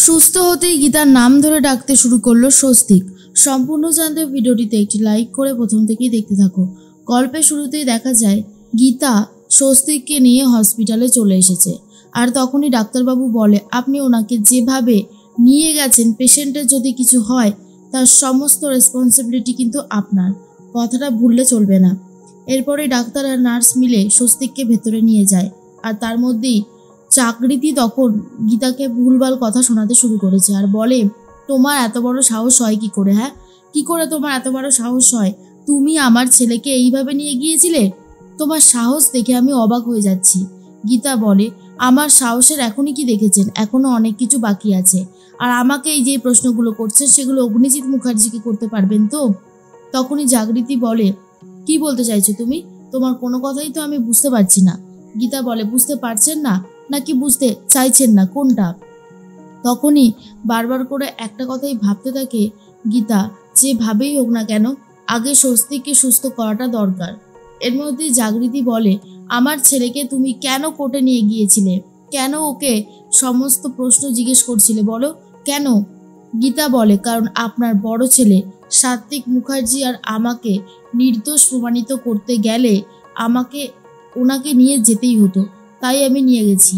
সুস্থ হতেই গীতার নাম ধরে ডাকতে শুরু করলো স্বস্তিক। সম্পূর্ণ জানতে ভিডিওটিতে একটি লাইক করে প্রথম থেকেই দেখতে থাকো। গল্পের শুরুতেই দেখা যায় গীতা স্বস্তিককে নিয়ে হসপিটালে চলে এসেছে। আর তখনই ডাক্তারবাবু বলে, আপনি ওনাকে যেভাবে নিয়ে গেছেন, পেশেন্টের যদি কিছু হয় তার সমস্ত রেসপন্সিবিলিটি কিন্তু আপনার, কথাটা ভুললে চলবে না। এরপরে ডাক্তার আর নার্স মিলে স্বস্তিককে ভেতরে নিয়ে যায়। আর তার মধ্যেই চাকরিটি তখন গীতাকে ভুলভাল কথা শোনাতে শুরু করেছে আর বলে, তোমার এত বড় সাহস হয় কি করে? হ্যাঁ, কি করে তোমার এত বড় সাহস হয়? তুমি আমার ছেলেকে এইভাবে নিয়ে গিয়েছিলে? তোমার সাহস দেখে আমি অবাক হয়ে যাচ্ছি। গীতা বলে, আমার সাহসের এখনই কি দেখেছেন? এখনো অনেক কিছু বাকি আছে। আর আমাকে এই যে প্রশ্নগুলো করছেন সেগুলো অগ্নিজিৎ মুখার্জিকে করতে পারবেন তো? তখনই জাগৃতি বলে, কি বলতে চাইছো তুমি? তোমার কোনো কথাই তো আমি বুঝতে পারছি না। গীতা বলে, বুঝতে পারছেন না নাকি বুঝতে চাইছেন না, কোনটা? তখনই বারবার করে একটা কথাই ভাবতে থাকে গীতা, যেভাবেই হোক না কেন আগে স্বস্তিককে সুস্থ করাটা দরকার। এর মধ্যে জাগৃতি বলে, আমার ছেলেকে তুমি কেন কোর্টে নিয়ে গিয়েছিলে? কেন ওকে সমস্ত প্রশ্ন জিজ্ঞেস করছিলে বলো, কেন? গীতা বলে, কারণ আপনার বড় ছেলে সাত্বিক মুখার্জি আর আমাকে নির্দোষ প্রমাণিত করতে গেলে আমাকে ওনাকে নিয়ে যেতেই হতো, তাই আমি নিয়ে গেছি।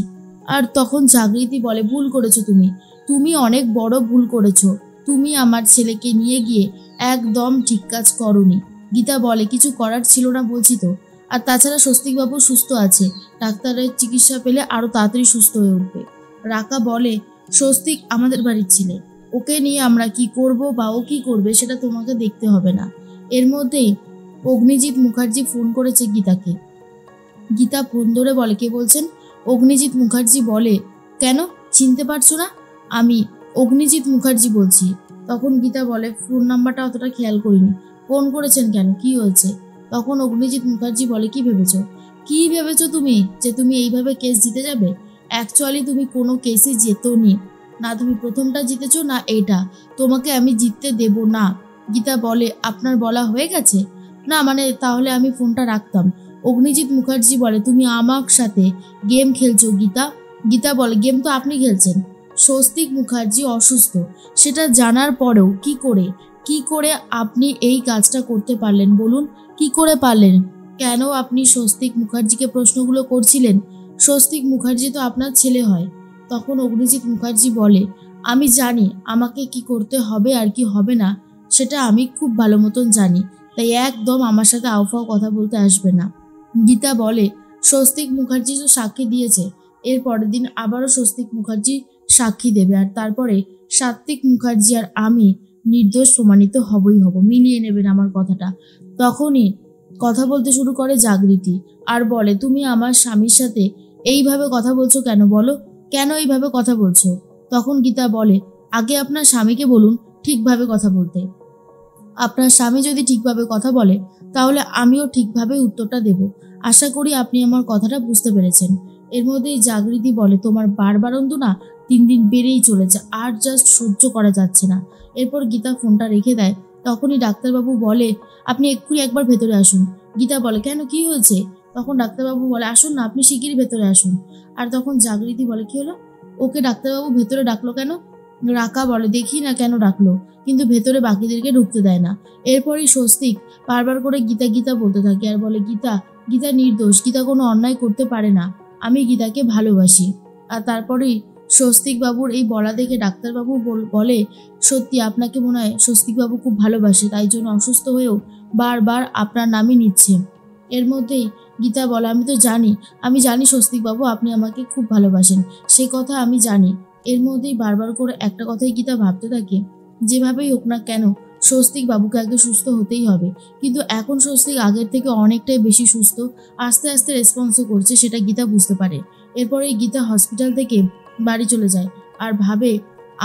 আর তখন জাগৃতি বলে, ভুল করেছো তুমি, তুমি অনেক বড় ভুল করেছো। তুমি আমার ছেলেকে নিয়ে গিয়ে একদম ঠিক কাজ করোনি। গীতা বলে, কিছু করার ছিল না বলছি তো। আর তাছাড়া স্বস্তিকবাবু সুস্থ আছে, ডাক্তারের চিকিৎসা পেলে আরও তাড়াতাড়ি সুস্থ হয়ে উঠবে। রাকা বলে, স্বস্তিক আমাদের বাড়ির ছেলে, ওকে নিয়ে আমরা কি করব বা ও কি করবে সেটা তোমাকে দেখতে হবে না। এর মধ্যেই অগ্নিজিৎ মুখার্জি ফোন করেছে গীতাকে। গীতা ফোন ধরে বলে, কে বলছেন? অগ্নিজিৎ মুখার্জি বলে, কেন চিনতে পারছো না? আমি অগ্নিজিৎ মুখার্জি বলছি। তখন গীতা বলে, ফোন নাম্বারটা অতটা খেয়াল করিনি, ফোন করেছেন কেন, কি হয়েছে? তখন অগ্নিজিৎ মুখার্জি বলে, কি ভেবেছো তুমি যে তুমি এইভাবে কেস জিতে যাবে? অ্যাকচুয়ালি তুমি কোনো কেসই জেতোনি না, তুমি প্রথমটা জিতেছো না এইটা, তোমাকে আমি জিততে দেব না। গীতা বলে, আপনার বলা হয়ে গেছে? না মানে তাহলে আমি ফোনটা রাখতাম। অগ্নিজিৎ মুখার্জি বলে, তুমি আমার সাথে গেম খেলছো গীতা। গীতা বলে, গেম তো আপনি খেলছেন। স্বস্তিক মুখার্জি অসুস্থ সেটা জানার পরেও কি করে আপনি এই কাজটা করতে পারলেন বলুন? কি করে পারলেন? কেন আপনি স্বস্তিক মুখার্জিকে প্রশ্নগুলো করছিলেন? স্বস্তিক মুখার্জি তো আপনার ছেলে হয়। তখন অগ্নিজিৎ মুখার্জি বলে, আমি জানি আমাকে কি করতে হবে আর কি হবে না, সেটা আমি খুব ভালো মতন জানি, তাই একদম আমার সাথে আউফাও কথা বলতে আসবে না। গীতা বলে, স্বস্তিক মুখার্জি তো সাক্ষী দিয়েছে, এর পরের দিন আবারও স্বস্তিক মুখার্জি সাক্ষী দেবে, আর তারপরে সাত্বিক মুখার্জি আর আমি নির্দোষ প্রমাণিত হবই হব, মিলিয়ে নেবেন আমার কথাটা। তখনই কথা বলতে শুরু করে জাগৃতি আর বলে, তুমি আমার স্বামীর সাথে এইভাবে কথা বলছো কেন বলো, কেন এইভাবে কথা বলছো? তখন গীতা বলে, আগে আপনার স্বামীকে বলুন ঠিকভাবে কথা বলতে। আপনার স্বামী যদি ঠিকভাবে কথা বলে তাহলে আমিও ঠিকভাবে উত্তরটা দেব। আশা করি আপনি আমার কথাটা বুঝতে পেরেছেন। এর মধ্যেই জাগৃতি বলে, তোমার বারবারন্ত না দিন দিন বেড়েই চলেছে, আর জাস্ট সহ্য করা যাচ্ছে না। এরপর গীতা ফোনটা রেখে দেয়। তখনই ডাক্তারবাবু বলে, আপনি এক্ষুনি একবার ভেতরে আসুন। গীতা বলে, কেন, কি হয়েছে? তখন ডাক্তারবাবু বলে, আসুন না, আপনি শিগগিরই ভেতরে আসুন। আর তখন জাগৃতি বলে, কি হলো, ওকে ডাক্তারবাবু ভেতরে ডাকলো কেন? রাকা বলে, দেখি না কেন ডাকলো, কিন্তু ভেতরে বাকিদেরকে ঢুকতে দেয় না। এরপরই স্বস্তিক বারবার করে গীতা গীতা বলতে থাকে আর বলে, গীতা নির্দোষ, গীতা কোনো অন্যায় করতে পারে না, আমি গীতাকে ভালোবাসি। আর তারপরেই স্বস্তিক বাবুর এই বলা দেখে ডাক্তারবাবু বলে, সত্যি আপনাকে মনে হয় স্বস্তিকবাবু খুব ভালোবাসে, তাই জন্য অসুস্থ হয়েও বারবার আপনার নামই নিচ্ছে। এর মধ্যেই গীতা বলে, আমি জানি স্বস্তিকবাবু আপনি আমাকে খুব ভালোবাসেন, সে কথা আমি জানি। এর মধ্যেই বারবার করে একটা কথাই গীতা ভাবতে থাকে, যেভাবেই হোক না কেন স্বস্তিক বাবুকে আগে সুস্থ হতেই হবে। কিন্তু এখন স্বস্তিক আগের থেকে অনেকটাই বেশি সুস্থ, আস্তে আস্তে রেসপন্সও করছে, সেটা গীতা বুঝতে পারে। এরপরে গীতা হসপিটাল থেকে বাড়ি চলে যায় আর ভাবে,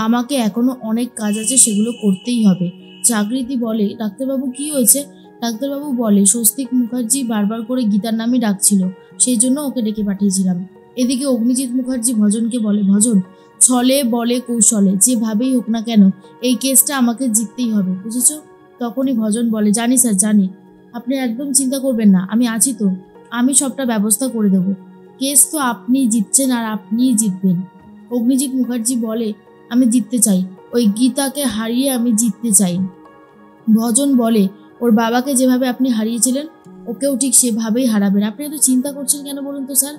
আমাকে এখনো অনেক কাজ আছে, সেগুলো করতেই হবে। জাগৃতি বলে, ডাক্তারবাবু কি হয়েছে? ডাক্তারবাবু বলে, স্বস্তিক মুখার্জি বারবার করে গীতার নামে ডাকছিল, সেই জন্য ওকে ডেকে পাঠিয়েছিলাম। এদিকে অগ্নিজিৎ মুখার্জি ভজনকে বলে, ভজন, ছলে বলে কৌশলে যেভাবেই হোক না কেন এই কেসটা আমাকে জিততেই হবে, বুঝেছো? তখনই ভজন বলে, জানি স্যার জানি, আপনি একদম চিন্তা করবেন না, আমি আছি তো, আমি সবটা ব্যবস্থা করে দেব। কেস তো আপনিই জিতছেন আর আপনিই জিতবেন। অগ্নিজিৎ মুখার্জি বলে, আমি জিততে চাই, ওই গীতাকে হারিয়ে আমি জিততে চাই। ভজন বলে, ওর বাবাকে যেভাবে আপনি হারিয়েছিলেন ওকেও ঠিক সেভাবেই হারাবেন। আপনি এত চিন্তা করছেন কেন বলুন তো স্যার?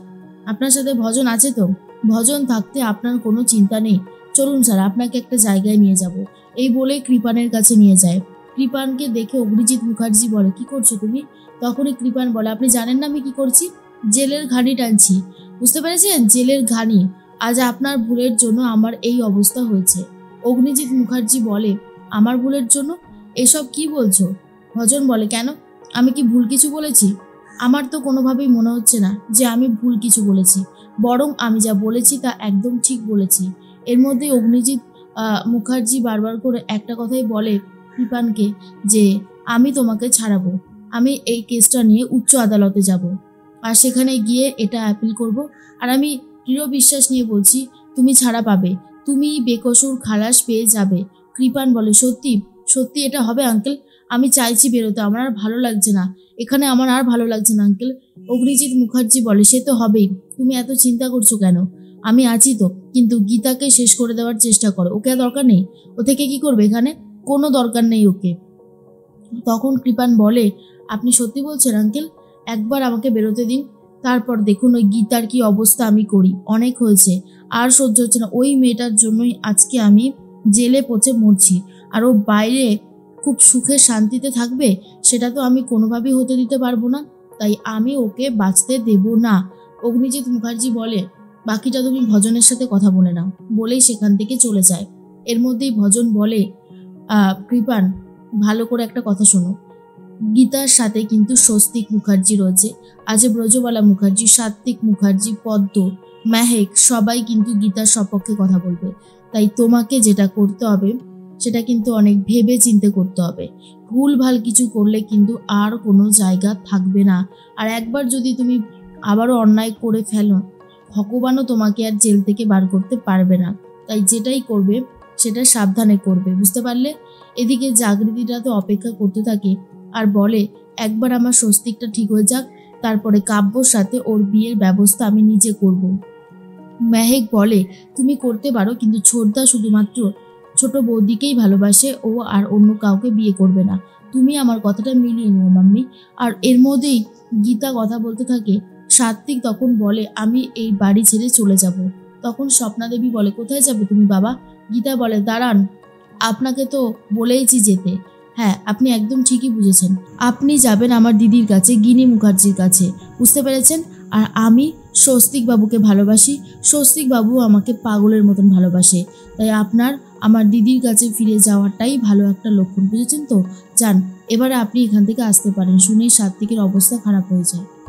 আপনার সাথে ভজন আছে তো? ভজন থাকতে আপনার কোনো চিন্তা নেই। চলুন স্যার, আপনাকে একটা জায়গায় নিয়ে যাব। এই বলে কৃপানের কাছে নিয়ে যায়। কৃপানকে দেখে অগ্নিজিৎ মুখার্জি বলে, কি করছো তুমি? তখনই কৃপান বলে, আপনি জানেন না আমি কি করছি? জেলের ঘানি টানছি। বুঝতে পেরেছেন? জেলের ঘানি। আজ আপনার ভুলের জন্য আমার এই অবস্থা হয়েছে। অগ্নিজিৎ মুখার্জি বলে, আমার ভুলের জন্য? এসব কি বলছো? ভজন বলে, কেন, আমি কি ভুল কিছু বলেছি? আমার তো কোনোভাবেই মনে হচ্ছে না যে আমি ভুল কিছু বলেছি, বরং আমি যা বলেছি তা একদম ঠিক বলেছি। এর মধ্যে অগ্নিজিৎ মুখার্জি বারবার করে একটা কথাই বলে কৃপানকে, যে আমি তোমাকে ছাড়াবো, আমি এই কেসটা নিয়ে উচ্চ আদালতে যাব, আর সেখানে গিয়ে এটা অ্যাপিল করব, আর আমি দৃঢ় বিশ্বাস নিয়ে বলছি তুমি ছাড়া পাবে, তুমি বেকসুর খালাস পেয়ে যাবে। কৃপান বলে, সত্যি সত্যি এটা হবে আঙ্কেল? আমি চাইছি বেরোতে, আমার আর ভালো লাগছে না এখানে, আমার আর ভালো লাগছে না আঙ্কেল। অগ্নিজিৎ মুখার্জি বলে, সে তো হবেই, তুমি এত চিন্তা করছো কেন? আমি আছি তো, কিন্তু গীতাকে শেষ করে দেওয়ার চেষ্টা করো, ওকে আর দরকার নেই। ও থেকে কি করবে এখানে? কোনো দরকার নেই ওকে। তখন কৃপান বলে, আপনি সত্যি বলছেন আঙ্কেল? একবার আমাকে বেরোতে দিন, তারপর দেখুন ওই গীতার কি অবস্থা আমি করি। অনেক হয়েছে, আর সহ্য হচ্ছে না। ওই মেয়েটার জন্যই আজকে আমি জেলে পচে মরছি, আর ও বাইরে খুব সুখে শান্তিতে থাকবে, সেটা তো আমি কোনোভাবেই হতে দিতে পারবো না, তাই আমি ওকে বাঁচতে দেব না। অগ্নিজিৎ মুখার্জি বলে, বাকিটা তুমি ভজনের সাথে কথা বলে নাও, বলেই সেখান থেকে চলে যায়। এর মধ্যেই ভজন বলে, কৃপান ভালো করে একটা কথা শোনো, গীতার সাথে কিন্তু স্বস্তিক মুখার্জি রয়েছে, আজ ব্রজবালা মুখার্জি, সাত্বিক মুখার্জি, পদ্ম, মেহেক সবাই কিন্তু গীতার সপক্ষে কথা বলবে। তাই তোমাকে যেটা করতে হবে সেটা কিন্তু অনেক ভেবে চিন্তে করতে হবে। ভুলভাল কিছু করলে কিন্তু আর কোনো জায়গা থাকবে না, আর একবার যদি তুমি আবারও অন্যায় করে ফেলো, ভগবানও তোমাকে আর জেল থেকে বার করতে পারবে না। তাই যেটাই করবে সেটা সাবধানে করবে, বুঝতে পারলে? এদিকে জাগৃতিটা তো অপেক্ষা করতে থাকে আর বলে, একবার আমার স্বস্তিকটা ঠিক হয়ে যাক, তারপরে কাব্যর সাথে ওর বিয়ের ব্যবস্থা আমি নিজে করব। মেহেক বলে, তুমি করতে পারো, কিন্তু ছোটদা শুধুমাত্র ছোট বৌদিকেই ভালোবাসে, ও আর অন্য কাউকে বিয়ে করবে না। তুমি আমার কথাটা মিলিয়ে নিও মাম্মি। আর এর মধ্যেই গীতা কথা বলতে থাকে। সাত্বিক তখন বলে, আমি এই বাড়ি ছেড়ে চলে যাব। তখন স্বপ্নাদেবী বলে, কোথায় যাবে তুমি বাবা? গীতা বলে, দাঁড়ান, আপনাকে তো বলেইছি যেতে। হ্যাঁ, আপনি একদম ঠিকই বুঝেছেন, আপনি যাবেন আমার দিদির কাছে, গিনি মুখার্জির কাছে, বুঝতে পেরেছেন? আর আমি স্বস্তিক বাবুকে ভালোবাসি, স্বস্তিক বাবু আমাকে পাগলের মতন ভালোবাসে, তাই আপনার আমার দিদির কাছে ফিরে যাওয়াটাই ভালো একটা লক্ষণ, বুঝেছেন তো? যান, এবারে আপনি এখান থেকে আসতে পারেন। শুনেই সাত্বিকের অবস্থা খারাপ হয়ে যায়।